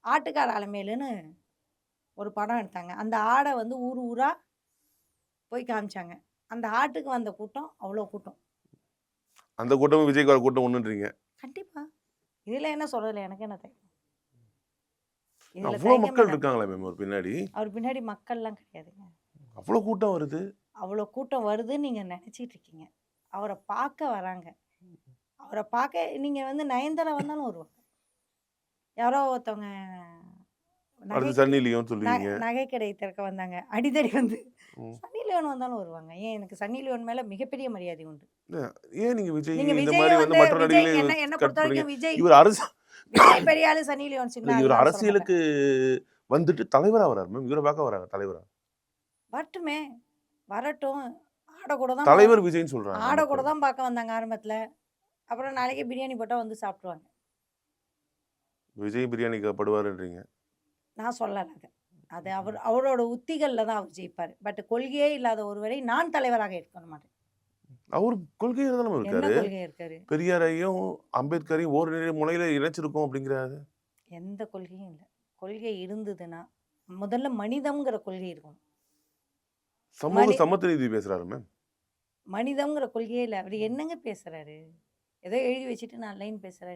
ஆட்டுக்கார அலமேலுன்னு ஒரு படம் எடுத்தாங்க. அந்த ஆட வந்து ஊர் ஊரா போய் காமிச்சாங்க. அந்த ஆட்டுக்கு வந்த கூட்டம் அவ்ளோ கூட்டம். அந்த கூட்டமும் விஜய்க்கு வர கூட்டம் ஒண்ணுன்றீங்க. கண்டிப்பா. இதுல என்ன சொல்றதுல எனக்கு என்ன தெரியும்? இதுல அவ்ளோ தயங்கமே மக்கள் இல்ல. இருக்காங்களே மேம் அவர் பின்னாடி. அவர் பின்னாடி மக்கள்லாம் கிடையாதுங்க. அவ்ளோ கூட்டம் வருது. அவ்ளோ கூட்டம் வருதுன்னு நீங்க நெனச்சிட்டு இருக்கீங்க. அவர பார்க்க வராங்க. அவர பார்க்க நீங்க வந்து நயன்தாரா வந்தாலும் வருவாங்க. யாரோ ஒருத்தவங்க நகை அடுத்து சன்னி லியோன்னு சொல்லுவீங்க. நகை கடை திறக்க வந்தாங்க. அடிதடி வந்து ம். சன்னி லியோன் வந்தாலும் வருவாங்க. ஏன் எனக்கு சன்னி லியோன் மேல மிகப்பெரிய மரியாதை உண்டு. இல்ல, ஏன் நீங்க விஜய் நீங்க இந்த விஜய மாரி வந்து வந்து மற்ற விஜய் நடிகர்களையும் என்ன கட் பண்ணீங்க. பொறுத்தவரைக்கும் விஜய் இவர் அரசு விஜய் பெரிய ஆளு, சன்னி லியோன் சின்ன இல்ல இவர் ஆளுலாம் சொல்ல மாட்டேன். அரசியலுக்கு வந்துட்டு தலைவரா வராரு மேம். இவர பார்க்க வராங்க தலைவரா. வரட்டுமே! வரட்டும். ஆட கூட தான் தலைவர் விஜய்ன்னு சொல்றாங்க ஆட கூட மக்கள். தான் பார்க்க வந்தாங்க ஆரம்பத்துல. அப்புறம் நாளைக்கே பிரியாணி போட்டா வந்து சாப்ட்டுருவாங்க. விஜய் பிரியாணிக்கு படுவாருன்றீங்க. நான் சொல்லல அத. அது அவரோட உத்திகள்ல தான் அவர் ஜெயிப்பாரு. பட் கொள்கையே இல்லாத ஒருவரை நான் தலைவராக ஏற்க மாட்டேன். அவரு கொள்கையில தானே என்ன இருக்காரு. கொள்கை இருக்காரு? பெரியாரையும், அம்பேத்கரையும் ஓரிரு முனையில இணைச்சிருக்கோம் அப்படிங்கிறாரு. எந்த கொள்கையும் இல்ல. கொள்கை இருந்ததுன்னா, முதல்ல மனிதம்ங்கிற கொள்கை இருக்கணும். சமூக சமத்துவ நீதி பேசுறாரு மேம். மனிதம்ங்கிற கொள்கையே இல்ல. அவரு என்னங்க பேசுறாரு? ஏதோ எழுதி வச்சுட்டு 4 லைன் பேசுறாரு.